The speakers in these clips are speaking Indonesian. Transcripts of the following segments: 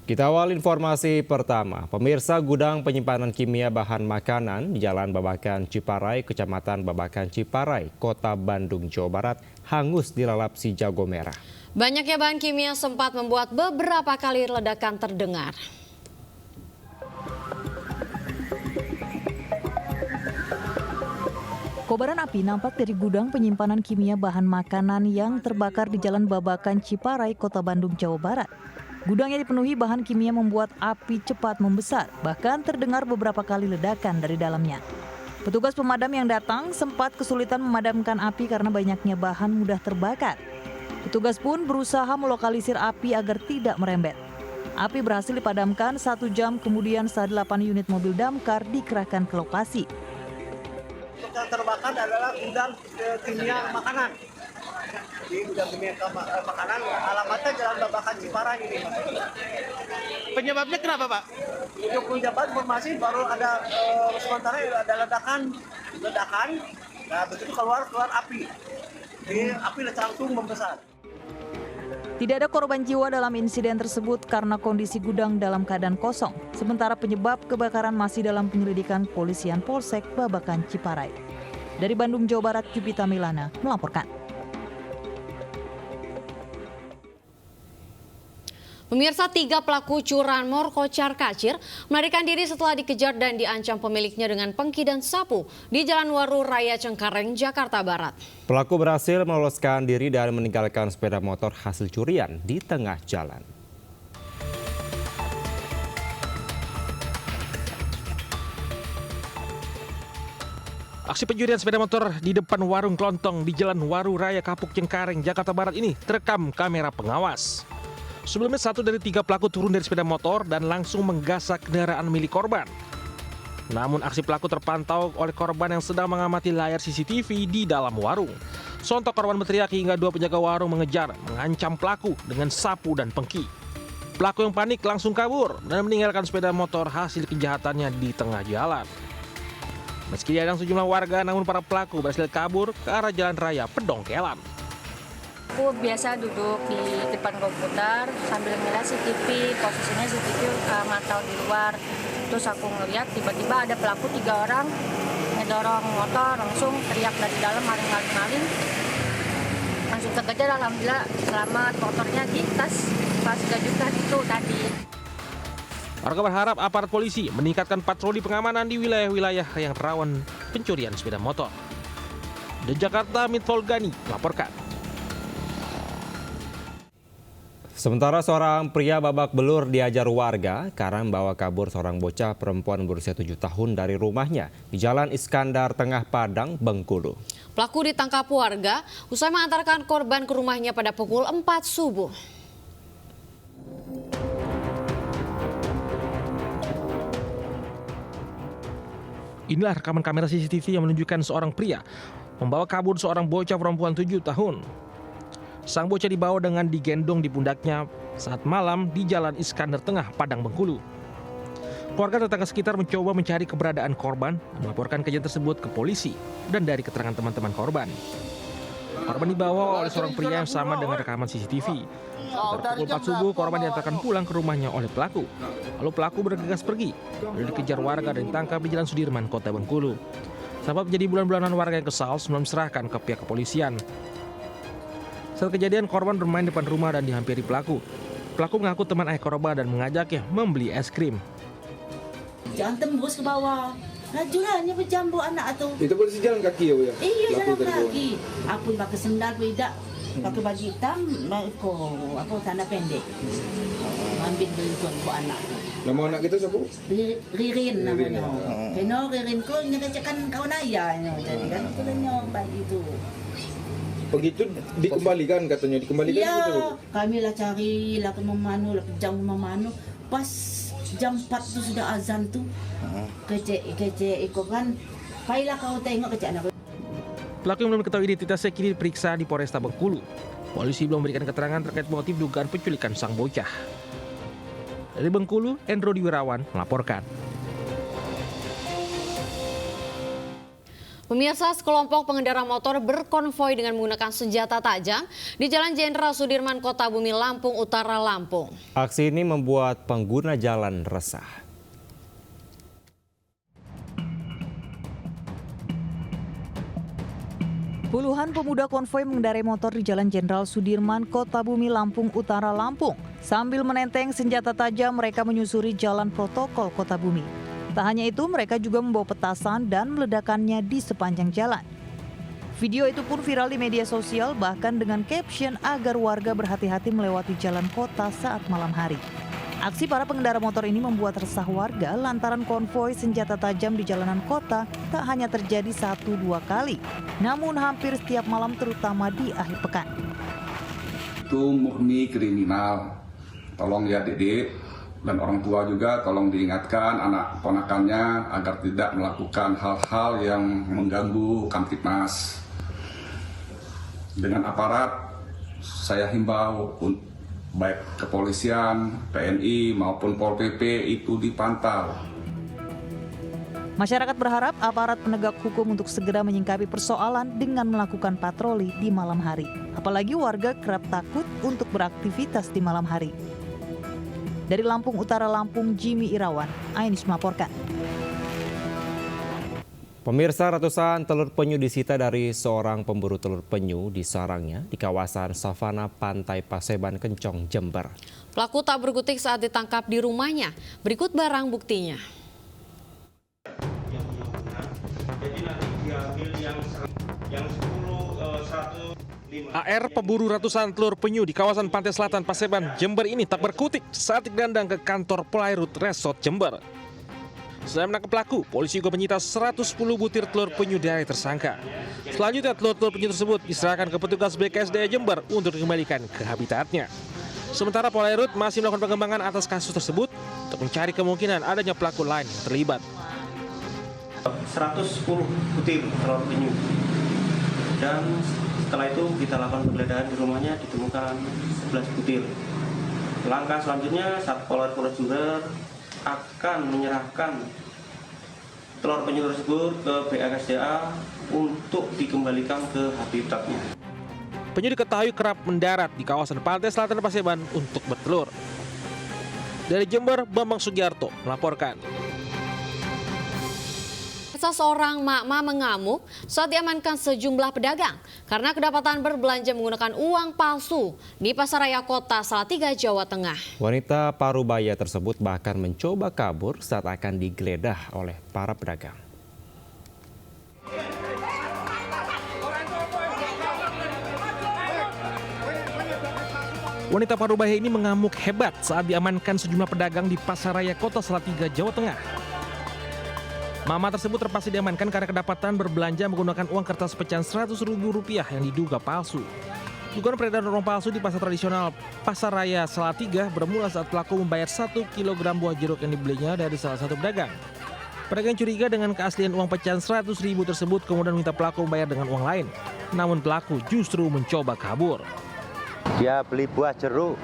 Kita awal informasi pertama. Pemirsa, gudang penyimpanan kimia bahan makanan di Jalan Babakan Ciparai, Kecamatan Babakan Ciparai, Kota Bandung, Jawa Barat, hangus dilalap si jago merah. Banyaknya bahan kimia sempat membuat beberapa kali ledakan terdengar. Kobaran api nampak dari gudang penyimpanan kimia bahan makanan yang terbakar di Jalan Babakan Ciparai, Kota Bandung, Jawa Barat. Gudang yang dipenuhi bahan kimia membuat api cepat membesar, bahkan terdengar beberapa kali ledakan dari dalamnya. Petugas pemadam yang datang sempat kesulitan memadamkan api karena banyaknya bahan mudah terbakar. Petugas pun berusaha melokalisir api agar tidak merembet. Api berhasil dipadamkan 1 jam kemudian saat 8 unit mobil damkar dikerahkan ke lokasi. Yang terbakar adalah gudang kimia makanan. Di gudang kimia makanan, alamatnya Jalan Babakan Ciparai ini. Penyebabnya kenapa, Pak? Untuk penyebab informasi baru ada sementara ada ledakan. Nah, begitu keluar api. Jadi api langsung membesar. Tidak ada korban jiwa dalam insiden tersebut karena kondisi gudang dalam keadaan kosong. Sementara penyebab kebakaran masih dalam penyelidikan Polisian Polsek Babakan Ciparai. Dari Bandung, Jawa Barat, Jupita Milana melaporkan. Pemirsa, 3 pelaku curanmor kocar kacir melarikan diri setelah dikejar dan diancam pemiliknya dengan pengki dan sapu di Jalan Waru Raya Cengkareng, Jakarta Barat. Pelaku berhasil meloloskan diri dan meninggalkan sepeda motor hasil curian di tengah jalan. Aksi pencurian sepeda motor di depan warung kelontong di Jalan Waru Raya Kapuk Cengkareng, Jakarta Barat ini terekam kamera pengawas. Sebelumnya 1 dari 3 pelaku turun dari sepeda motor dan langsung menggasak kendaraan milik korban. Namun aksi pelaku terpantau oleh korban yang sedang mengamati layar CCTV di dalam warung. Sontak korban berteriak hingga 2 penjaga warung mengejar, mengancam pelaku dengan sapu dan pengki. Pelaku yang panik langsung kabur dan meninggalkan sepeda motor hasil kejahatannya di tengah jalan. Meski diadang sejumlah warga, namun para pelaku berhasil kabur ke arah jalan raya Pedongkelan. Aku biasa duduk di depan komputer sambil ngeliat CCTV, posisinya CCTV mantau di luar. Terus aku ngeliat tiba-tiba ada pelaku 3 orang ngedorong motor, langsung teriak dari dalam maling-maling. Langsung terkejar, alhamdulillah selamat, motornya di tas pas gajukan itu tadi. Warga berharap aparat polisi meningkatkan patroli pengamanan di wilayah-wilayah yang rawan pencurian sepeda motor. Dari Jakarta, Mitful Gani melaporkan. Sementara seorang pria babak belur diajar warga karena membawa kabur seorang bocah perempuan berusia 7 tahun dari rumahnya di Jalan Iskandar Tengah Padang, Bengkulu. Pelaku ditangkap warga usai mengantarkan korban ke rumahnya pada pukul 4 subuh. Inilah rekaman kamera CCTV yang menunjukkan seorang pria membawa kabur seorang bocah perempuan 7 tahun. Sang bocah dibawa dengan digendong di pundaknya saat malam di Jalan Iskandar Tengah, Padang, Bengkulu. Keluarga tetangga sekitar mencoba mencari keberadaan korban dan melaporkan kejadian tersebut ke polisi dan dari keterangan teman-teman korban. Korban dibawa oleh seorang pria yang sama dengan rekaman CCTV. Pada pukul 4 subuh, korban diantarkan pulang ke rumahnya oleh pelaku. Lalu pelaku bergegas pergi, lalu dikejar warga dan ditangkap di Jalan Sudirman, Kota Bengkulu. Sebab menjadi bulan-bulanan warga yang kesal sebelum diserahkan ke pihak kepolisian. Saat kejadian, korban bermain depan rumah dan dihampiri pelaku. Pelaku mengaku teman ayah korban dan mengajaknya membeli es krim. Jangan tembus ke bawah. Lajurannya berjambu anak tu. Itu boleh jalan kaki ya? Iya, jalan kaki. Aku pakai sendal tidak. Pakai baju hitam, aku tanda pendek. Ambil beli buat anak. Nama anak kita siapa? Ririn namanya. Kena Ririn ko nyekacakan kawan ayahnya. Jadi kan aku tanya bagi itu. Begitu dikembalikan katanya, dikembalikan ya, betul. Kami lah cari, lah ke memanu, lah jam memanu. Pas jam 4 tu sudah azan tu. Kecek ikut kan. Baiklah kau tengok kecek anak. Pelaku yang belum ketahui identitasnya kini diperiksa di Polresta Bengkulu. Polisi belum memberikan keterangan terkait motif dugaan penculikan sang bocah. Dari Bengkulu, Endro Diwirawan melaporkan. Pemirsa, sekelompok pengendara motor berkonvoi dengan menggunakan senjata tajam di Jalan Jenderal Sudirman, Kota Bumi, Lampung Utara, Lampung. Aksi ini membuat pengguna jalan resah. Puluhan pemuda konvoi mengendarai motor di Jalan Jenderal Sudirman, Kota Bumi, Lampung Utara, Lampung. Sambil menenteng senjata tajam, mereka menyusuri jalan protokol Kota Bumi. Tak hanya itu, mereka juga membawa petasan dan meledakannya di sepanjang jalan. Video itu pun viral di media sosial, bahkan dengan caption agar warga berhati-hati melewati jalan kota saat malam hari. Aksi para pengendara motor ini membuat resah warga lantaran konvoi senjata tajam di jalanan kota tak hanya terjadi 1-2 kali, namun hampir setiap malam, terutama di akhir pekan. Itu murni kriminal. Tolong ya Dedek dan orang tua juga tolong diingatkan anak ponakannya agar tidak melakukan hal-hal yang mengganggu Kamtibmas. Dengan aparat saya himbau baik kepolisian, TNI maupun Pol PP itu dipantau. Masyarakat berharap aparat penegak hukum untuk segera menyingkapi persoalan dengan melakukan patroli di malam hari. Apalagi warga kerap takut untuk beraktivitas di malam hari. Dari Lampung Utara, Lampung, Jimmy Irawan, Ainis melaporkan. Pemirsa, ratusan telur penyu disita dari seorang pemburu telur penyu di sarangnya di kawasan savana Pantai Paseban, Kencong, Jember. Pelaku tak berkutik saat ditangkap di rumahnya. Berikut barang buktinya. AR, pemburu ratusan telur penyu di kawasan Pantai Selatan Paseban, Jember ini tak berkutik saat digandang ke kantor Polairut Resort Jember. Selain menangkap pelaku, polisi juga menyita 110 butir telur penyu dari tersangka. Selanjutnya, telur-telur penyu tersebut diserahkan ke petugas BKSDA Jember untuk dikembalikan ke habitatnya. Sementara Polairut masih melakukan pengembangan atas kasus tersebut untuk mencari kemungkinan adanya pelaku lain yang terlibat. 110 butir telur penyu. Dan setelah itu kita lakukan penggeledahan di rumahnya, ditemukan 11 butir. Langkah selanjutnya, Satpol Polres Jember akan menyerahkan telur penyu tersebut ke BKSDA untuk dikembalikan ke habitatnya. Penyu diketahui kerap mendarat di kawasan Pantai Selatan Paseban untuk bertelur. Dari Jember, Bambang Sugiarto melaporkan. Seorang mak-mak mengamuk saat diamankan sejumlah pedagang karena kedapatan berbelanja menggunakan uang palsu di Pasaraya Kota Salatiga, Jawa Tengah. Wanita parubaya tersebut bahkan mencoba kabur saat akan digeledah oleh para pedagang. Wanita parubaya ini mengamuk hebat saat diamankan sejumlah pedagang di Pasaraya Kota Salatiga, Jawa Tengah. Mama tersebut terpaksa diamankan karena kedapatan berbelanja menggunakan uang kertas pecahan Rp100.000 yang diduga palsu. Dugaan peredaran uang palsu di pasar tradisional Pasaraya Salatiga bermula saat pelaku membayar 1 kg buah jeruk yang dibelinya dari salah satu pedagang. Pedagang curiga dengan keaslian uang pecahan Rp100.000 tersebut kemudian minta pelaku membayar dengan uang lain. Namun pelaku justru mencoba kabur. Dia beli buah jeruk,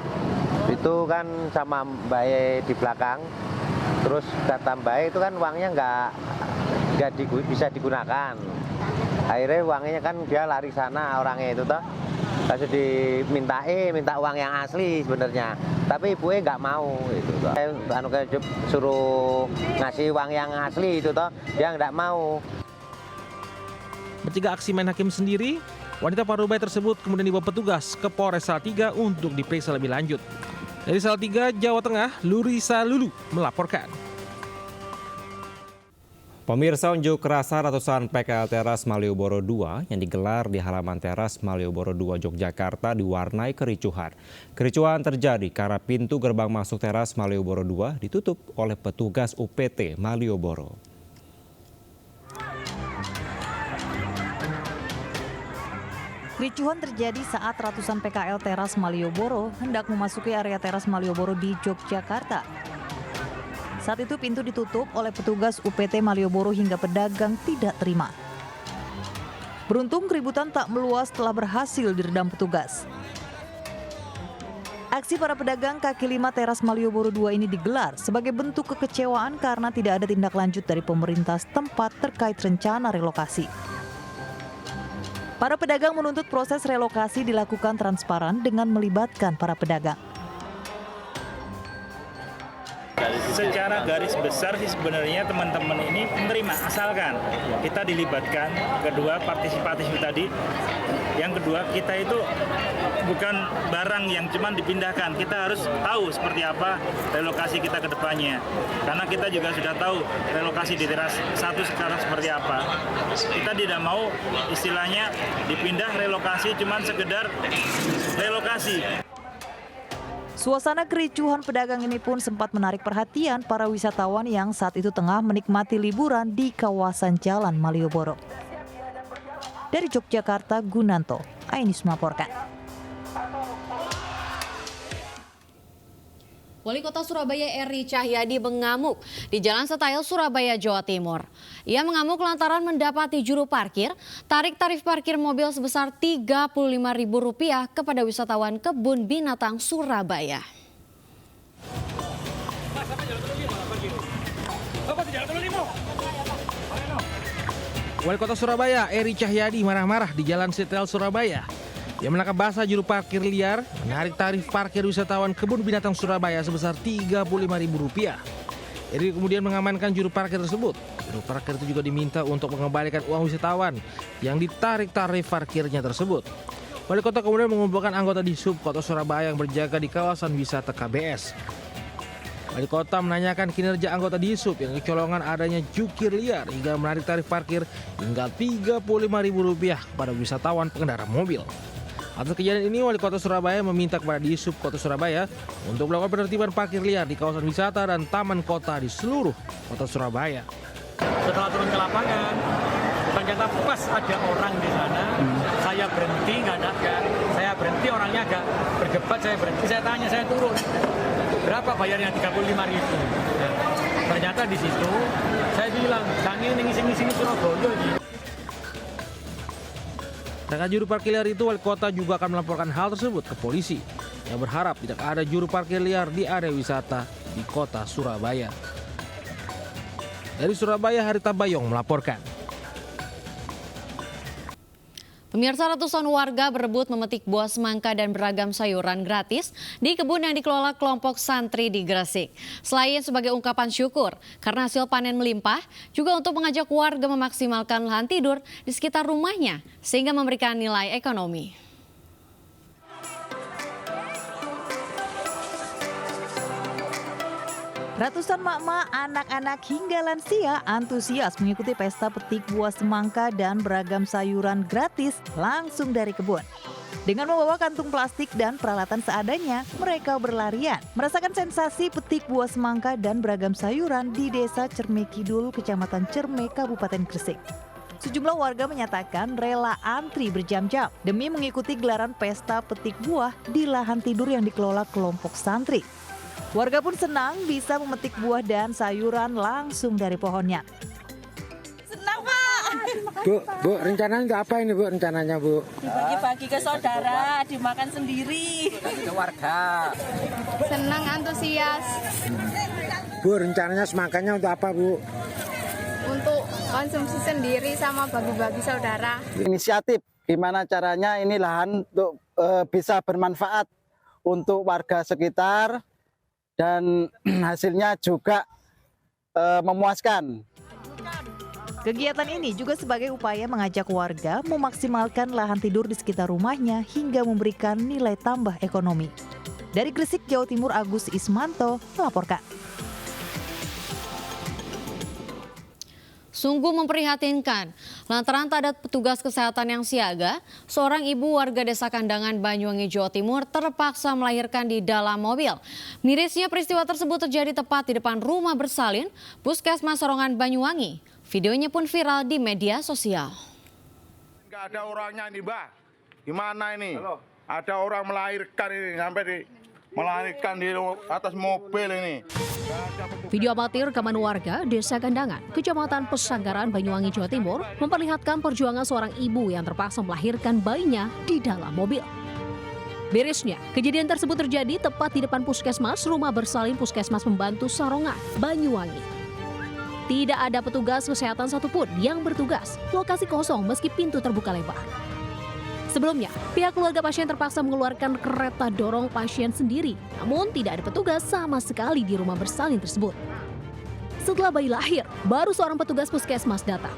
itu kan sama Mbak di belakang. Terus kata Mbak itu kan uangnya nggak bisa digunakan. Akhirnya uangnya kan dia lari sana orangnya itu toh. Lalu minta uang yang asli sebenarnya. Tapi ibunya nggak mau itu toh. Suruh ngasih uang yang asli itu toh, dia nggak mau. Mencegah aksi main hakim sendiri, wanita parubaya tersebut kemudian dibawa petugas ke Polres Salatiga untuk diperiksa lebih lanjut. Dari Salatiga, Jawa Tengah, Lurisa Lulu melaporkan. Pemirsa, unjuk rasa ratusan PKL Teras Malioboro II yang digelar di halaman Teras Malioboro II Yogyakarta diwarnai kericuhan. Kericuhan terjadi karena pintu gerbang masuk Teras Malioboro II ditutup oleh petugas UPT Malioboro. Kericuhan terjadi saat ratusan PKL Teras Malioboro hendak memasuki area Teras Malioboro di Yogyakarta. Saat itu pintu ditutup oleh petugas UPT Malioboro hingga pedagang tidak terima. Beruntung keributan tak meluas setelah berhasil diredam petugas. Aksi para pedagang kaki lima teras Malioboro II ini digelar sebagai bentuk kekecewaan karena tidak ada tindak lanjut dari pemerintah setempat terkait rencana relokasi. Para pedagang menuntut proses relokasi dilakukan transparan dengan melibatkan para pedagang. Secara garis besar sih sebenarnya teman-teman ini menerima, asalkan kita dilibatkan. Kedua, partisipatif tadi. Yang kedua, kita itu bukan barang yang cuma dipindahkan. Kita harus tahu seperti apa relokasi kita ke depannya. Karena kita juga sudah tahu relokasi di teras 1 sekarang seperti apa. Kita tidak mau istilahnya dipindah relokasi cuma sekedar relokasi. Suasana kericuhan pedagang ini pun sempat menarik perhatian para wisatawan yang saat itu tengah menikmati liburan di kawasan Jalan Malioboro. Dari Yogyakarta, Gunanto, Ainus melaporkan. Wali Kota Surabaya Eri Cahyadi mengamuk di Jalan Setail, Surabaya, Jawa Timur. Ia mengamuk lantaran mendapati juru parkir tarik tarif parkir mobil sebesar Rp35.000 kepada wisatawan Kebun Binatang Surabaya. Wali Kota Surabaya Eri Cahyadi marah-marah di Jalan Setail, Surabaya. Dia menangkap basah juru parkir liar menarik tarif parkir wisatawan Kebun Binatang Surabaya sebesar Rp35.000. Eri kemudian mengamankan juru parkir tersebut. Juru parkir itu juga diminta untuk mengembalikan uang wisatawan yang ditarik tarif parkirnya tersebut. Wali Kota kemudian mengumpulkan anggota di Sub Kota Surabaya yang berjaga di kawasan wisata KBS. Wali Kota menanyakan kinerja anggota di Sub yang kecolongan adanya jukir liar hingga menarik tarif parkir hingga Rp35.000 kepada wisatawan pengendara mobil. Atas kejadian ini, Wali Kota Surabaya meminta kepada Disub Kota Surabaya untuk melakukan penertiban parkir liar di kawasan wisata dan taman kota di seluruh kota Surabaya. Setelah turun ke lapangan, ternyata pas ada orang di sana, saya berhenti, nggak ada. Saya berhenti, orangnya agak berdebat, saya berhenti, saya tanya, saya turun. Berapa bayarnya? Rp35.000. Nah, ternyata di situ, saya bilang, kami ini ngisi-ngisi Surabaya ini. Dengan juru parkir liar itu, Wali Kota juga akan melaporkan hal tersebut ke polisi yang berharap tidak ada juru parkir liar di area wisata di kota Surabaya. Dari Surabaya, Harita Bayong melaporkan. Pemirsa, ratusan warga berebut memetik buah semangka dan beragam sayuran gratis di kebun yang dikelola kelompok santri di Gresik. Selain sebagai ungkapan syukur karena hasil panen melimpah, juga untuk mengajak warga memaksimalkan lahan tidur di sekitar rumahnya sehingga memberikan nilai ekonomi. Ratusan mak-mak, anak-anak hingga lansia antusias mengikuti pesta petik buah semangka dan beragam sayuran gratis langsung dari kebun. Dengan membawa kantung plastik dan peralatan seadanya, mereka berlarian merasakan sensasi petik buah semangka dan beragam sayuran di Desa Cerme Kidul, Kecamatan Cerme, Kabupaten Gresik. Sejumlah warga menyatakan rela antri berjam-jam demi mengikuti gelaran pesta petik buah di lahan tidur yang dikelola kelompok santri. Warga pun senang bisa memetik buah dan sayuran langsung dari pohonnya. Senang, Pak. Bu, rencananya untuk apa ini, Bu, rencananya, Bu? Dibagi-bagi ke saudara, dimakan sendiri. Ke warga. Senang, antusias. Bu, rencananya semangkanya untuk apa, Bu? Untuk konsumsi sendiri sama bagi-bagi saudara. Inisiatif, gimana caranya ini lahan untuk bisa bermanfaat untuk warga sekitar, dan hasilnya juga memuaskan. Kegiatan ini juga sebagai upaya mengajak warga memaksimalkan lahan tidur di sekitar rumahnya hingga memberikan nilai tambah ekonomi. Dari Gresik, Jawa Timur, Agus Ismanto melaporkan. Sungguh memprihatinkan, lantaran tak ada petugas kesehatan yang siaga, seorang ibu warga Desa Kandangan, Banyuwangi, Jawa Timur terpaksa melahirkan di dalam mobil. Mirisnya peristiwa tersebut terjadi tepat di depan rumah bersalin Puskesmas Sorongan, Banyuwangi. Videonya pun viral di media sosial. Enggak ada orangnya ini, Mbak. Gimana ini? Halo. Ada orang melahirkan ini sampai melahirkan di atas mobil ini. Video amatir rekaman warga Desa Kandangan, Kecamatan Pesanggaran, Banyuwangi, Jawa Timur memperlihatkan perjuangan seorang ibu yang terpaksa melahirkan bayinya di dalam mobil. Beresnya, kejadian tersebut terjadi tepat di depan puskesmas Rumah Bersalin Puskesmas Pembantu Sarongan, Banyuwangi. Tidak ada petugas kesehatan satupun yang bertugas. Lokasi kosong meski pintu terbuka lebar. Sebelumnya, pihak keluarga pasien terpaksa mengeluarkan kereta dorong pasien sendiri. Namun tidak ada petugas sama sekali di Rumah Bersalin tersebut. Setelah bayi lahir, baru seorang petugas puskesmas datang.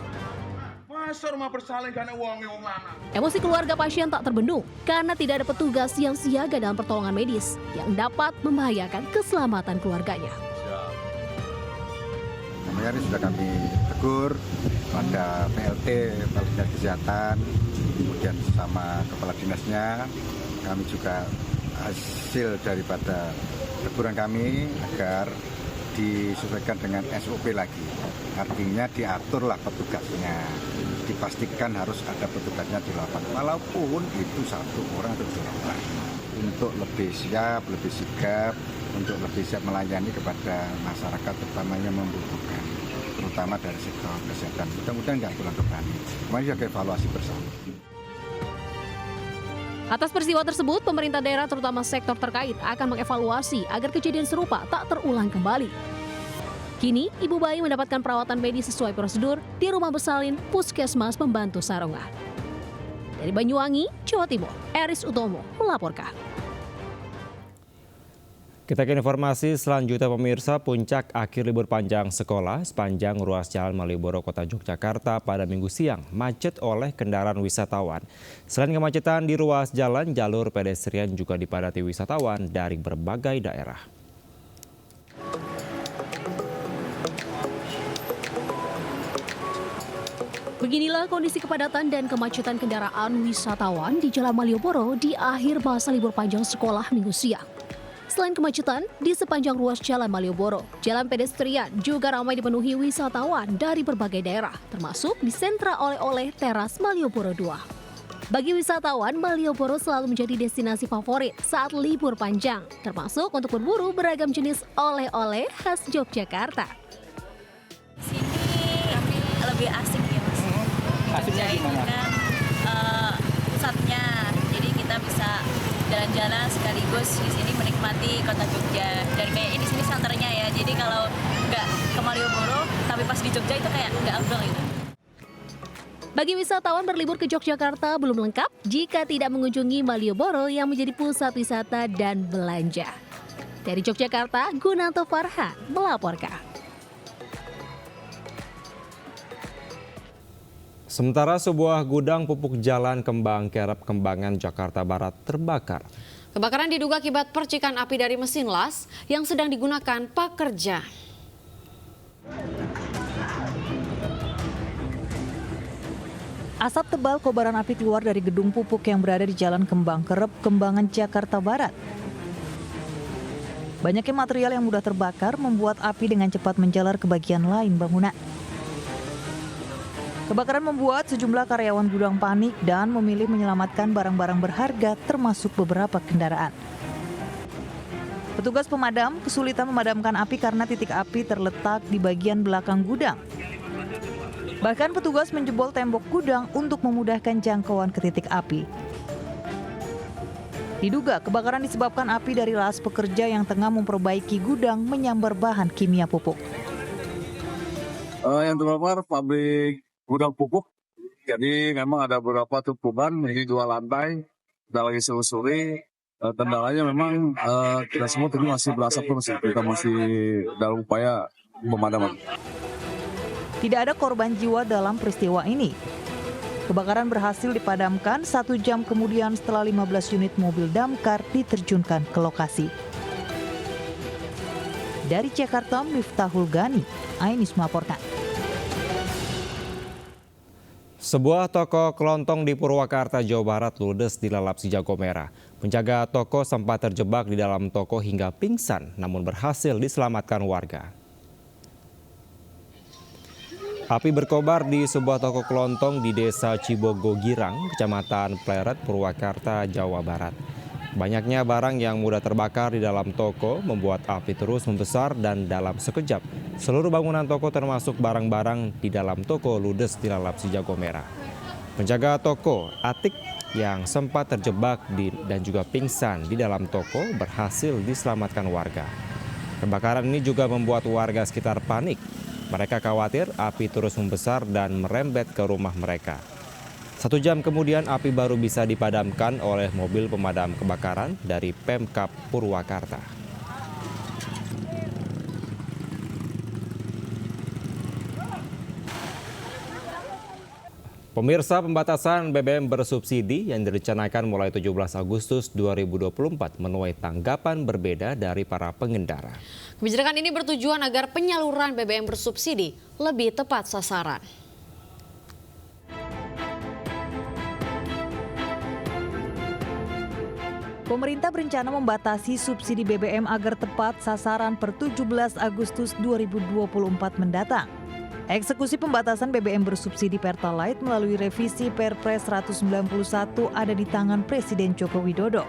Masa Rumah Bersalin karena uangnya mana? Emosi keluarga pasien tak terbendung karena tidak ada petugas yang siaga dalam pertolongan medis yang dapat membahayakan keselamatan keluarganya. Namanya ini sudah kami tegur pada PLT, Kepala Dinas Kesehatan, kemudian sama kepala dinasnya. Kami juga hasil daripada teguran kami agar disesuaikan dengan SOP lagi. Artinya diaturlah petugasnya, dipastikan harus ada petugasnya di lapangan, walaupun itu 1 orang atau 2 orang, untuk lebih siap, lebih sigap, untuk lebih siap melayani kepada masyarakat, terutama yang membutuhkan, terutama dari sektor kesehatan. Mudah-mudahan nggak pulang kembali. Mari kita evaluasi bersama. Atas peristiwa tersebut, pemerintah daerah terutama sektor terkait akan mengevaluasi agar kejadian serupa tak terulang kembali. Kini, ibu bayi mendapatkan perawatan medis sesuai prosedur di Rumah Bersalin Puskesmas Pembantu Sarongan. Dari Banyuwangi, Jawa Timur, Eris Utomo melaporkan. Kita ke informasi selanjutnya pemirsa, puncak akhir libur panjang sekolah sepanjang ruas Jalan Malioboro Kota Yogyakarta pada Minggu siang macet oleh kendaraan wisatawan. Selain kemacetan di ruas jalan, jalur pedestrian juga dipadati wisatawan dari berbagai daerah. Beginilah kondisi kepadatan dan kemacetan kendaraan wisatawan di Jalan Malioboro di akhir masa libur panjang sekolah Minggu siang. Selain kemacetan, di sepanjang ruas Jalan Malioboro, jalan pedestrian juga ramai dipenuhi wisatawan dari berbagai daerah, termasuk di sentra oleh-oleh Teras Malioboro II. Bagi wisatawan, Malioboro selalu menjadi destinasi favorit saat libur panjang, termasuk untuk berburu beragam jenis oleh-oleh khas Yogyakarta. Sini lebih asik ya Mas. Asiknya gimana? Kan, pusatnya, jadi kita bisa jalan-jalan sekaligus di sini menikmati kota Jogja. Dan kayak di sini santernya ya, jadi kalau nggak ke Malioboro tapi pas di Jogja itu kayak nggak afdol gitu. Bagi wisatawan berlibur ke Yogyakarta belum lengkap jika tidak mengunjungi Malioboro yang menjadi pusat wisata dan belanja. Dari Yogyakarta, Gunanto Farhan melaporkan. Sementara sebuah gudang pupuk Jalan Kembang Kerep Kembangan Jakarta Barat terbakar. Kebakaran diduga akibat percikan api dari mesin las yang sedang digunakan pekerja. Asap tebal kobaran api keluar dari gedung pupuk yang berada di Jalan Kembang Kerep, Kembangan, Jakarta Barat. Banyaknya material yang mudah terbakar membuat api dengan cepat menjalar ke bagian lain bangunan. Kebakaran membuat sejumlah karyawan gudang panik dan memilih menyelamatkan barang-barang berharga termasuk beberapa kendaraan. Petugas pemadam kesulitan memadamkan api karena titik api terletak di bagian belakang gudang. Bahkan petugas menjebol tembok gudang untuk memudahkan jangkauan ke titik api. Diduga kebakaran disebabkan api dari las pekerja yang tengah memperbaiki gudang menyambar bahan kimia pupuk. Yang terbakar pabrik gudang pupuk, jadi memang ada beberapa tumpukan, ini 2 lantai, kita lagi selusuri. Kendalanya memang kita semua tadi masih berasap terus, kita masih dalam upaya pemadaman. Tidak ada korban jiwa dalam peristiwa ini. Kebakaran berhasil dipadamkan 1 jam kemudian setelah 15 unit mobil damkar diterjunkan ke lokasi. Dari Jakarta, Miftahul Gani, Ainis melaporkan. Sebuah toko kelontong di Purwakarta, Jawa Barat ludes dilalap si jago merah. Penjaga toko sempat terjebak di dalam toko hingga pingsan, namun berhasil diselamatkan warga. Api berkobar di sebuah toko kelontong di Desa Cibogo Girang, Kecamatan Pleret, Purwakarta, Jawa Barat. Banyaknya barang yang mudah terbakar di dalam toko membuat api terus membesar dan dalam sekejap seluruh bangunan toko termasuk barang-barang di dalam toko ludes dilalap si jago merah. Penjaga toko Atik yang sempat terjebak dan juga pingsan di dalam toko berhasil diselamatkan warga. Kebakaran ini juga membuat warga sekitar panik. Mereka khawatir api terus membesar dan merembet ke rumah mereka. 1 jam kemudian api baru bisa dipadamkan oleh mobil pemadam kebakaran dari Pemkab Purwakarta. Pemirsa, pembatasan BBM bersubsidi yang direncanakan mulai 17 Agustus 2024 menuai tanggapan berbeda dari para pengendara. Kebijakan ini bertujuan agar penyaluran BBM bersubsidi lebih tepat sasaran. Pemerintah berencana membatasi subsidi BBM agar tepat sasaran per 17 Agustus 2024 mendatang. Eksekusi pembatasan BBM bersubsidi Pertalite melalui revisi Perpres 191 ada di tangan Presiden Joko Widodo.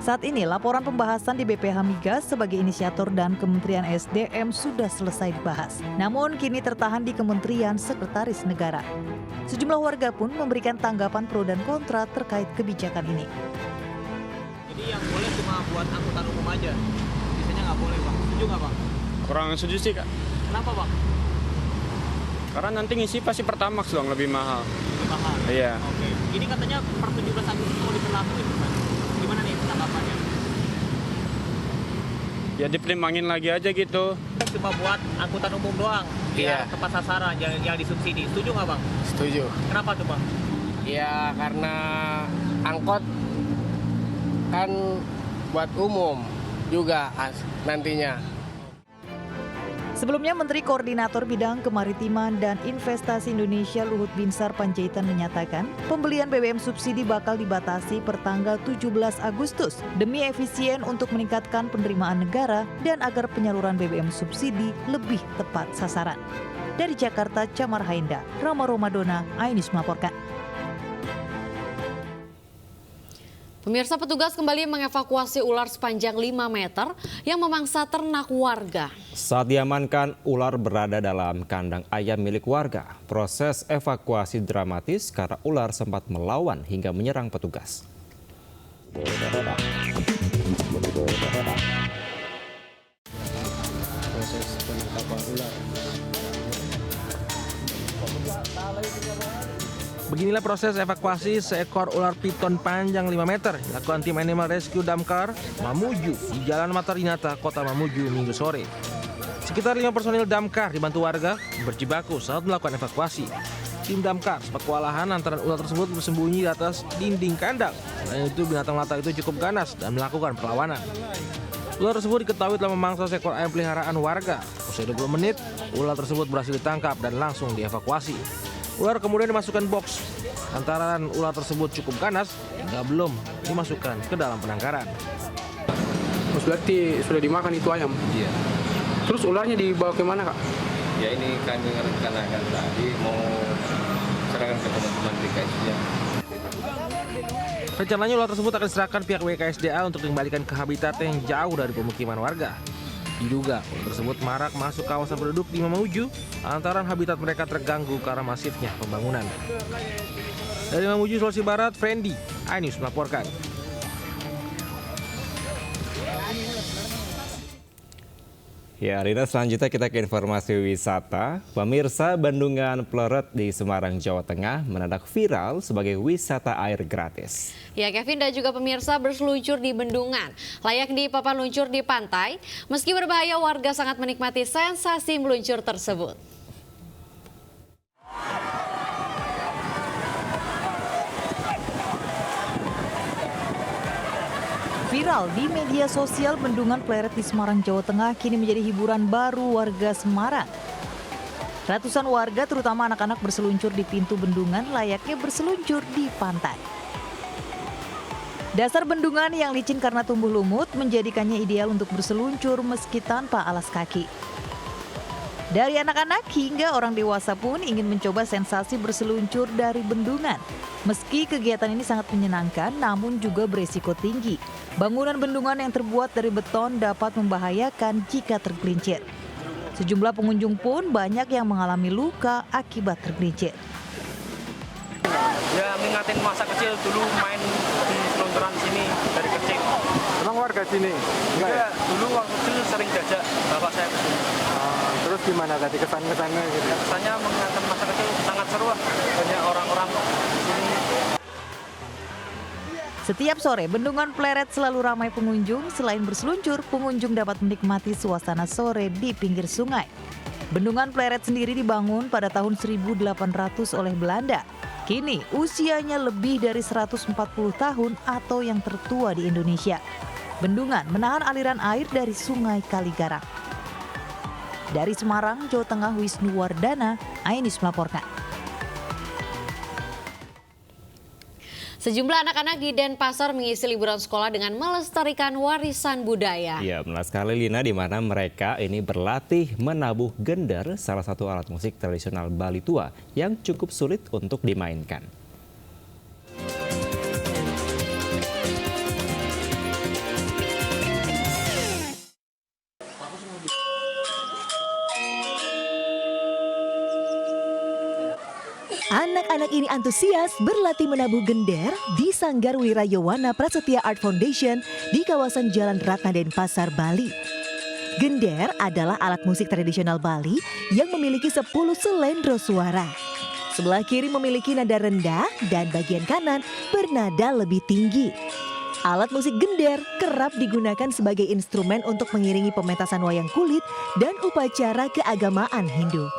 Saat ini laporan pembahasan di BPH Migas sebagai inisiator dan Kementerian SDM sudah selesai dibahas. Namun kini tertahan di Kementerian Sekretaris Negara. Sejumlah warga pun memberikan tanggapan pro dan kontra terkait kebijakan ini. Jadi yang boleh cuma buat angkutan umum aja, sisanya nggak boleh, Bang. Setuju nggak, Bang? Kurang setuju sih, Kak. Kenapa, Bang? Karena nanti ngisi pasti Pertamax dong, lebih mahal. Lebih mahal? Iya. Oke. Ini katanya per 17 Agustus mau diberlakuin, Bang. Gimana nih tanggapannya? Ya dipertimbangin lagi aja gitu. Cuma buat angkutan umum doang, Iya. biar tepat sasaran yang disubsidi. Setuju nggak, Bang? Setuju. Kenapa tuh, Bang? Ya karena angkot kan buat umum juga nantinya. Sebelumnya, Menteri Koordinator Bidang Kemaritiman dan Investasi Indonesia Luhut Binsar Panjaitan menyatakan pembelian BBM subsidi bakal dibatasi per tanggal 17 Agustus demi efisien untuk meningkatkan penerimaan negara dan agar penyaluran BBM subsidi lebih tepat sasaran. Dari Jakarta, Camar Hainda, Rama Romadona, iNews melaporkan. Pemirsa, petugas kembali mengevakuasi ular sepanjang 5 meter yang memangsa ternak warga. Saat diamankan, ular berada dalam kandang ayam milik warga. Proses evakuasi dramatis karena ular sempat melawan hingga menyerang petugas. Proses penangkapan ular. Beginilah proses evakuasi seekor ular piton panjang 5 meter dilakukan tim Animal Rescue Damkar Mamuju di Jalan Matarinata, Kota Mamuju, Minggu sore. Sekitar 5 personil damkar dibantu warga berjibaku saat melakukan evakuasi. Tim damkar sempat kewalahan antara ular tersebut bersembunyi di atas dinding kandang. Selain itu, binatang melata itu cukup ganas dan melakukan perlawanan. Ular tersebut diketahui telah memangsa seekor ayam peliharaan warga. Usai 20 menit, ular tersebut berhasil ditangkap dan langsung dievakuasi. Ular kemudian dimasukkan box. Lantaran ular tersebut cukup ganas hingga belum dimasukkan ke dalam penangkaran. Terus berarti sudah dimakan itu ayam? Iya. Terus ularnya dibawa ke mana, Kak? Ya ini kami rencanakan tadi mau serahkan ke teman-teman BKSDA. Rencananya ular tersebut akan diserahkan pihak BKSDA untuk dikembalikan ke habitatnya yang jauh dari pemukiman warga. Diduga ular tersebut marak masuk kawasan penduduk di Mamuju lantaran habitat mereka terganggu karena masifnya pembangunan. Dari Mamuju, Sulawesi Barat, Fendi, iNews melaporkan. Ya, Rina, selanjutnya kita ke informasi wisata. Pemirsa, Bendungan Pleret di Semarang, Jawa Tengah mendadak viral sebagai wisata air gratis. Ya, Kevin dan juga pemirsa, berseluncur di bendungan, layak di papan luncur di pantai. Meski berbahaya, warga sangat menikmati sensasi meluncur tersebut. Viral di media sosial, Bendungan Pleret di Semarang, Jawa Tengah kini menjadi hiburan baru warga Semarang. Ratusan warga, terutama anak-anak, berseluncur di pintu bendungan layaknya berseluncur di pantai. Dasar bendungan yang licin karena tumbuh lumut menjadikannya ideal untuk berseluncur meski tanpa alas kaki. Dari anak-anak hingga orang dewasa pun ingin mencoba sensasi berseluncur dari bendungan. Meski kegiatan ini sangat menyenangkan, namun juga beresiko tinggi. Bangunan bendungan yang terbuat dari beton dapat membahayakan jika tergelincir. Sejumlah pengunjung pun banyak yang mengalami luka akibat tergelincir. Ya mengingatin masa kecil dulu main di selonjoran sini dari kecil. Emang warga sini? Enggak ya? Dulu waktu kecil sering diajak bapak saya ke sini. Terus gimana tadi kesan-kesannya gitu? Kesannya mengingatkan masa kecil sangat seru lah. Banyak orang-orang di sini. Setiap sore, Bendungan Pleret selalu ramai pengunjung. Selain berseluncur, pengunjung dapat menikmati suasana sore di pinggir sungai. Bendungan Pleret sendiri dibangun pada tahun 1800 oleh Belanda. Kini usianya lebih dari 140 tahun atau yang tertua di Indonesia. Bendungan menahan aliran air dari Sungai Kaligarang. Dari Semarang, Jawa Tengah, Wisnuwardana, Ainis melaporkan. Sejumlah anak-anak di Denpasar mengisi liburan sekolah dengan melestarikan warisan budaya. Ya, benar sekali Lina, di mana mereka ini berlatih menabuh gender, salah satu alat musik tradisional Bali tua yang cukup sulit untuk dimainkan. Anak-anak ini antusias berlatih menabuh gender di Sanggar Wirayawana Prasetya Art Foundation di kawasan Jalan Ratna Denpasar, Bali. Gender adalah alat musik tradisional Bali yang memiliki 10 selendro suara. Sebelah kiri memiliki nada rendah dan bagian kanan bernada lebih tinggi. Alat musik gender kerap digunakan sebagai instrumen untuk mengiringi pementasan wayang kulit dan upacara keagamaan Hindu.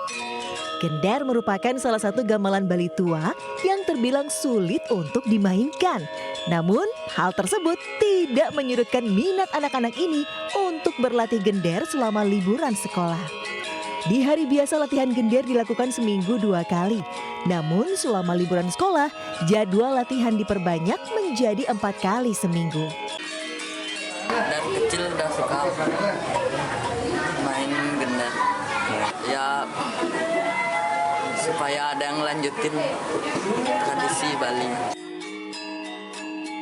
Gender merupakan salah satu gamelan Bali tua yang terbilang sulit untuk dimainkan. Namun, hal tersebut tidak menyurutkan minat anak-anak ini untuk berlatih gender selama liburan sekolah. Di hari biasa latihan gender dilakukan seminggu 2 kali. Namun, selama liburan sekolah, jadwal latihan diperbanyak menjadi 4 kali seminggu. Dari kecil udah suka main gender. Ya, supaya ada yang lanjutin tradisi Bali.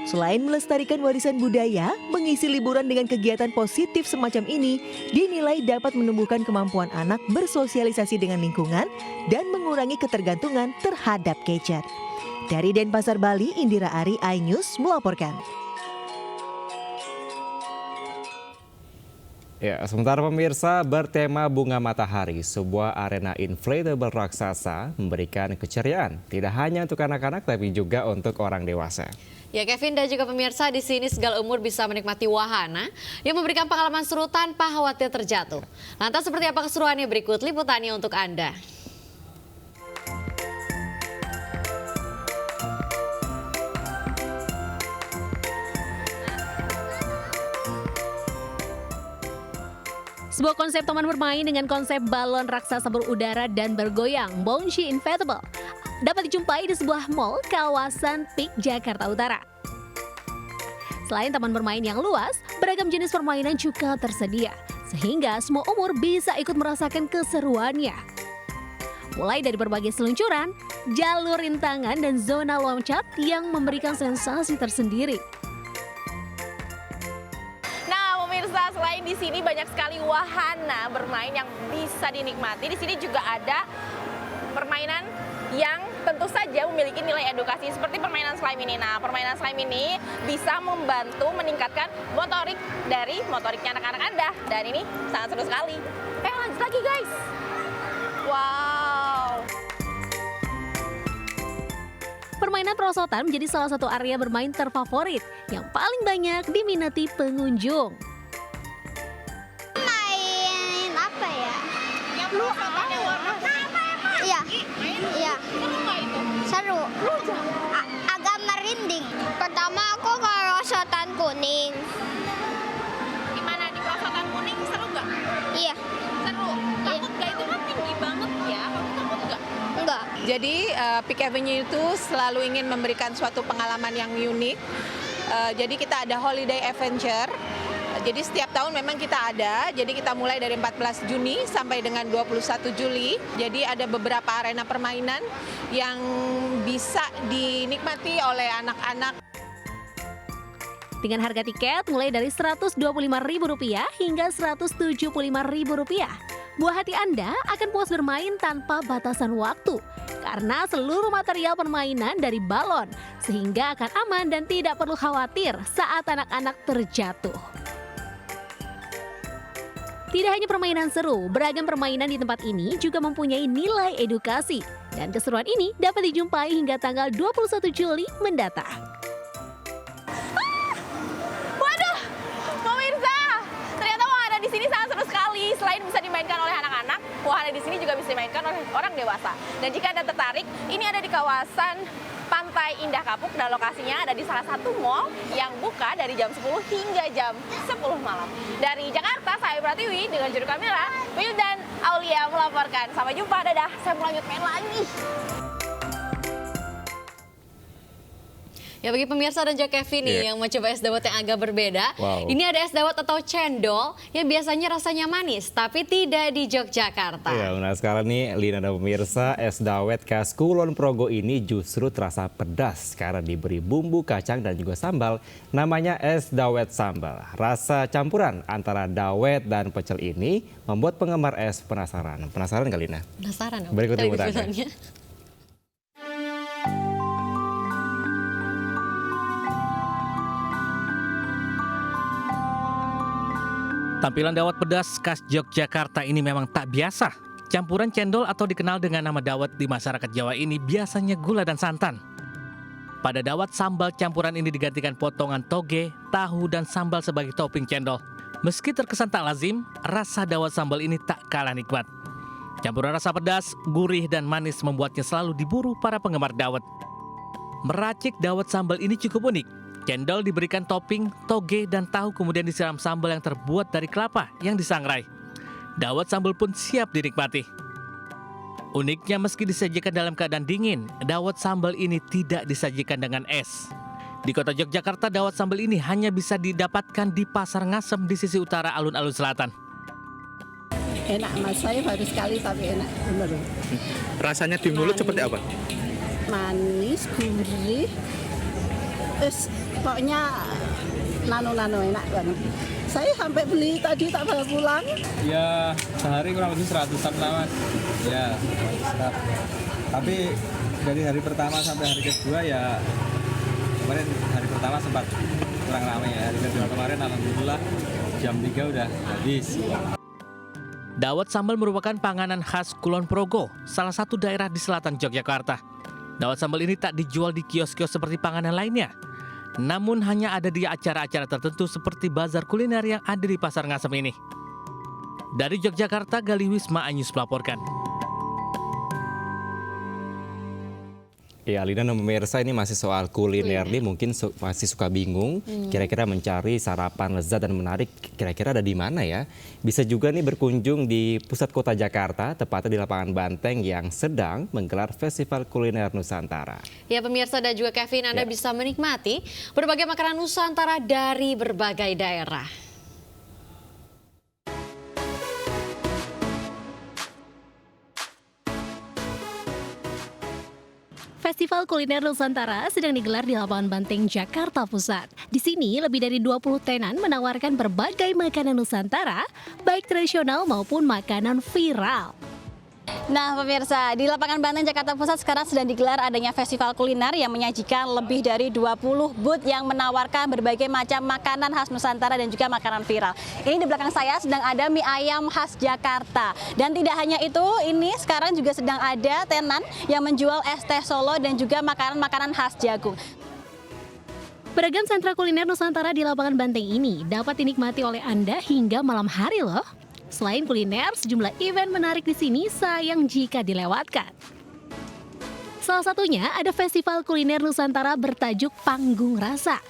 Selain melestarikan warisan budaya, mengisi liburan dengan kegiatan positif semacam ini dinilai dapat menumbuhkan kemampuan anak bersosialisasi dengan lingkungan dan mengurangi ketergantungan terhadap gadget. Dari Denpasar, Bali, Indira Ari, iNews melaporkan. Ya, sementara pemirsa, bertema bunga matahari, sebuah arena inflatable raksasa memberikan keceriaan tidak hanya untuk anak-anak tapi juga untuk orang dewasa. Ya Kevin dan juga pemirsa, di sini segala umur bisa menikmati wahana yang memberikan pengalaman seru tanpa khawatir terjatuh. Lantas seperti apa keseruannya, berikut liputannya untuk Anda. Sebuah konsep taman bermain dengan konsep balon raksasa berudara dan bergoyang, Bouncy Inflatable, dapat dijumpai di sebuah mall kawasan Pik, Jakarta Utara. Selain taman bermain yang luas, beragam jenis permainan juga tersedia, sehingga semua umur bisa ikut merasakan keseruannya. Mulai dari berbagai seluncuran, jalur rintangan, dan zona loncat yang memberikan sensasi tersendiri. Pemirsa, selain di sini banyak sekali wahana bermain yang bisa dinikmati. Di sini juga ada permainan yang tentu saja memiliki nilai edukasi seperti permainan slime ini. Nah, permainan slime ini bisa membantu meningkatkan motorik dari motoriknya anak-anak Anda. Dan ini sangat seru sekali. Lanjut lagi guys. Wow. Permainan perosotan menjadi salah satu area bermain terfavorit yang paling banyak diminati pengunjung. Main apa ya? Yang perosotan yang warna putih. Iya. Iya. Seru nggak itu? Seru. Agak merinding. Pertama aku ke perosotan kuning. Gimana di perosotan kuning, seru nggak? Iya. Seru. Takut nggak, itu kan tinggi banget ya? Kamu takut nggak? Enggak. Jadi Peak Avenue itu selalu ingin memberikan suatu pengalaman yang unik. Jadi kita ada Holiday Adventure. Jadi setiap tahun memang kita ada. Jadi kita mulai dari 14 Juni sampai dengan 21 Juli. Jadi ada beberapa arena permainan yang bisa dinikmati oleh anak-anak. Dengan harga tiket mulai dari Rp125.000 hingga Rp175.000. Buah hati Anda akan puas bermain tanpa batasan waktu. karena seluruh material permainan dari balon, sehingga akan aman dan tidak perlu khawatir saat anak-anak terjatuh. Tidak hanya permainan seru, beragam permainan di tempat ini juga mempunyai nilai edukasi. Dan keseruan ini dapat dijumpai hingga tanggal 21 Juli mendatang. Waduh, pemirsa, ternyata wahana di sini sangat seru sekali. Selain bisa dimainkan oleh anak-anak, wahana di sini juga bisa dimainkan oleh orang dewasa. Dan jika Anda tertarik, ini ada di kawasan Pantai Indah Kapuk dan lokasinya ada di salah satu mall yang buka dari jam 10 hingga jam 10 malam. Dari Jakarta, saya Pratiwi dengan juru kamera Wildan Aulia melaporkan. Sampai jumpa, dadah. Saya mau lanjut main lagi. Ya, bagi pemirsa dan juga Kevin nih yang mencoba es dawet yang agak berbeda. Ini ada es dawet atau cendol yang biasanya rasanya manis, tapi tidak di Yogyakarta. Ya, nah sekarang nih Lina dan pemirsa, es dawet khas Kulon Progo ini justru terasa pedas karena diberi bumbu kacang dan juga sambal. Namanya es dawet sambal. Rasa campuran antara dawet dan pecel ini membuat penggemar es penasaran. Penasaran nggak, Lina? Penasaran. Berikut liputannya. Tampilan dawet pedas khas Yogyakarta ini memang tak biasa. Campuran cendol atau dikenal dengan nama dawet di masyarakat Jawa ini biasanya gula dan santan. Pada dawet sambal campuran ini digantikan potongan toge, tahu, dan sambal sebagai topping cendol. Meski terkesan tak lazim, rasa dawet sambal ini tak kalah nikmat. Campuran rasa pedas, gurih, dan manis membuatnya selalu diburu para penggemar dawet. Meracik dawet sambal ini cukup unik. Cendol diberikan topping, toge, dan tahu kemudian disiram sambal yang terbuat dari kelapa yang disangrai. Dawet sambal pun siap dinikmati. Uniknya meski disajikan dalam keadaan dingin, dawet sambal ini tidak disajikan dengan es. Di kota Yogyakarta, dawet sambal ini hanya bisa didapatkan di Pasar Ngasem di sisi utara alun-alun selatan. Enak mas, saya baru sekali tapi enak bener. Rasanya di mulut seperti apa? Manis, gurih, pokoknya nano enak banget. Saya sampai beli tadi tak bawa pulang. Ya sehari kurang lebih 100-an lah mas. Ya, tapi dari hari pertama sampai hari kedua ya, kemarin hari pertama sempat kurang ramai ya. Hari kedua kemarin alhamdulillah jam 3 udah habis. Dawet sambal merupakan panganan khas Kulon Progo, salah satu daerah di selatan Yogyakarta. Dawet sambal ini tak dijual di kios-kios seperti panganan lainnya. Namun hanya ada di acara-acara tertentu seperti bazar kuliner yang ada di Pasar Ngasem ini. Dari Yogyakarta, Gali Wisma Anyus melaporkan. Ya, Lina dan pemirsa, ini masih soal kuliner nih, mungkin masih suka bingung kira-kira mencari sarapan lezat dan menarik kira-kira ada di mana ya. Bisa juga nih berkunjung di pusat kota Jakarta, tepatnya di lapangan Banteng yang sedang menggelar Festival Kuliner Nusantara. Ya, pemirsa dan juga Kevin, Anda bisa menikmati berbagai makanan Nusantara dari berbagai daerah. Festival Kuliner Nusantara sedang digelar di lapangan Banteng, Jakarta Pusat. Di sini lebih dari 20 tenan menawarkan berbagai makanan Nusantara, baik tradisional maupun makanan viral. Nah pemirsa, di lapangan Banteng Jakarta Pusat sekarang sedang digelar adanya festival kuliner yang menyajikan lebih dari 20 booth yang menawarkan berbagai macam makanan khas Nusantara dan juga makanan viral. Ini di belakang saya sedang ada mie ayam khas Jakarta. Dan tidak hanya itu, ini sekarang juga sedang ada tenan yang menjual es teh Solo dan juga makanan-makanan khas Jagung. Beragam sentra kuliner Nusantara di lapangan Banteng ini dapat dinikmati oleh Anda hingga malam hari loh. Selain kuliner, sejumlah event menarik di sini sayang jika dilewatkan. Salah satunya ada Festival Kuliner Nusantara bertajuk Panggung Rasa.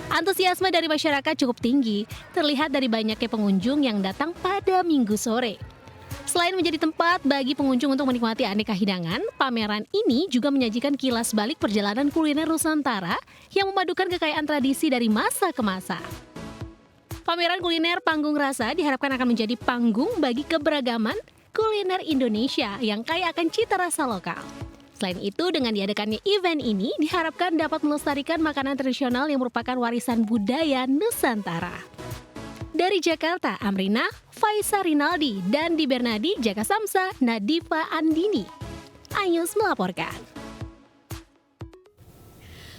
Antusiasme dari masyarakat cukup tinggi, terlihat dari banyaknya pengunjung yang datang pada Minggu sore. Selain menjadi tempat bagi pengunjung untuk menikmati aneka hidangan, pameran ini juga menyajikan kilas balik perjalanan kuliner Nusantara yang memadukan kekayaan tradisi dari masa ke masa. Pameran kuliner Panggung Rasa diharapkan akan menjadi panggung bagi keberagaman kuliner Indonesia yang kaya akan cita rasa lokal. Selain itu, dengan diadakannya event ini diharapkan dapat melestarikan makanan tradisional yang merupakan warisan budaya Nusantara. Dari Jakarta, Amrina, Faisa Rinaldi, dan di Bernadi, Jaka Samsa, Nadifa Andini. Ainus melaporkan.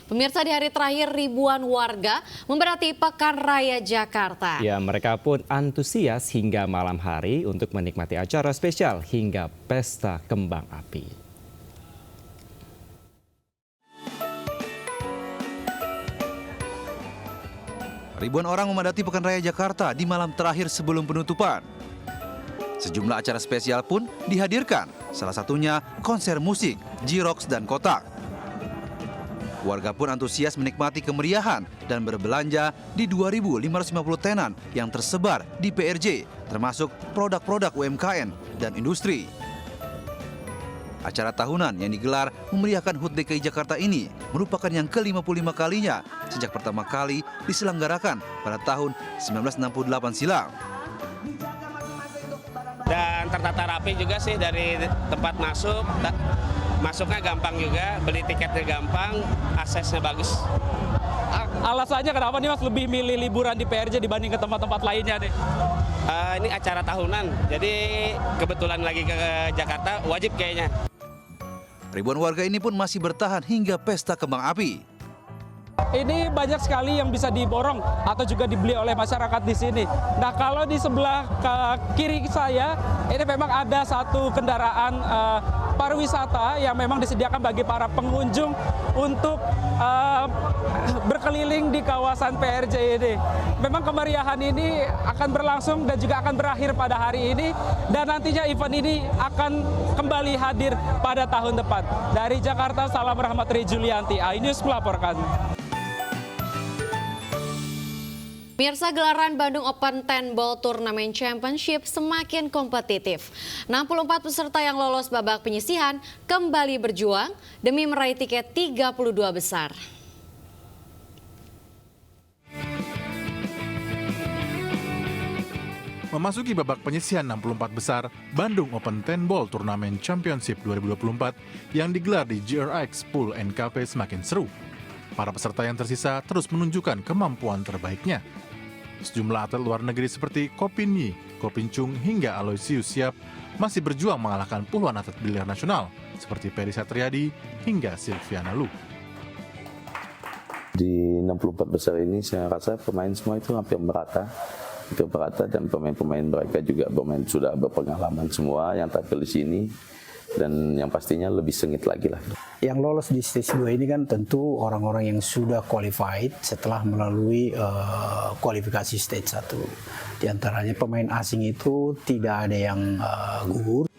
Pemirsa, di hari terakhir ribuan warga memadati Pekan Raya Jakarta. Ya, mereka pun antusias hingga malam hari untuk menikmati acara spesial hingga pesta kembang api. Ribuan orang memadati Pekan Raya Jakarta di malam terakhir sebelum penutupan. Sejumlah acara spesial pun dihadirkan, salah satunya konser musik, J-Rocks dan Kotak. Warga pun antusias menikmati kemeriahan dan berbelanja di 2.550 tenan yang tersebar di PRJ, termasuk produk-produk UMKM dan industri. Acara tahunan yang digelar memeriahkan HUT DKI Jakarta ini merupakan yang ke-55 kalinya sejak pertama kali diselenggarakan pada tahun 1968 silam. Dan tertata rapi juga sih dari tempat masuk. Masuknya gampang juga, beli tiketnya gampang, aksesnya bagus. Alasannya kenapa nih Mas lebih milih liburan di PRJ dibanding ke tempat-tempat lainnya nih? Ini acara tahunan, jadi kebetulan lagi ke Jakarta, wajib kayaknya. Ribuan warga ini pun masih bertahan hingga pesta kembang api. Ini banyak sekali yang bisa diborong atau juga dibeli oleh masyarakat di sini. Nah, kalau di sebelah kiri saya, ini memang ada satu kendaraan pariwisata yang memang disediakan bagi para pengunjung untuk berkeliling di kawasan PRJ ini. Memang kemeriahan ini akan berlangsung dan juga akan berakhir pada hari ini, dan nantinya event ini akan kembali hadir pada tahun depan. Dari Jakarta, salam Rahmat Tri Julianti, Ainus melaporkan. Pemirsa, gelaran Bandung Open 10 Ball Turnamen Championship semakin kompetitif. 64 peserta yang lolos babak penyisihan kembali berjuang demi meraih tiket 32 besar. Memasuki babak penyisihan 64 besar, Bandung Open 10 Ball Turnamen Championship 2024 yang digelar di GRX Pool NKP semakin seru. Para peserta yang tersisa terus menunjukkan kemampuan terbaiknya. Sejumlah atlet luar negeri seperti Kopin Yi, Kopin Chung hingga Aloysius Siap masih berjuang mengalahkan puluhan atlet biliar nasional seperti Peri Satriadi hingga Silviana Lu. Di 64 besar ini saya rasa pemain semua itu hampir merata dan pemain-pemain mereka juga sudah berpengalaman semua yang tampil di sini. Dan yang pastinya lebih sengit lagi lah. Yang lolos di stage 2 ini kan tentu orang-orang yang sudah qualified setelah melalui kualifikasi stage 1. Di antaranya pemain asing itu tidak ada yang gugur.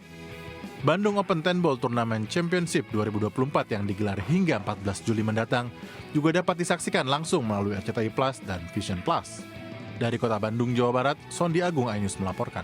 Bandung Open 10 Ball Turnamen Championship 2024 yang digelar hingga 14 Juli mendatang juga dapat disaksikan langsung melalui RCTI Plus dan Vision Plus. Dari Kota Bandung, Jawa Barat, Sondi Agung Ainus melaporkan.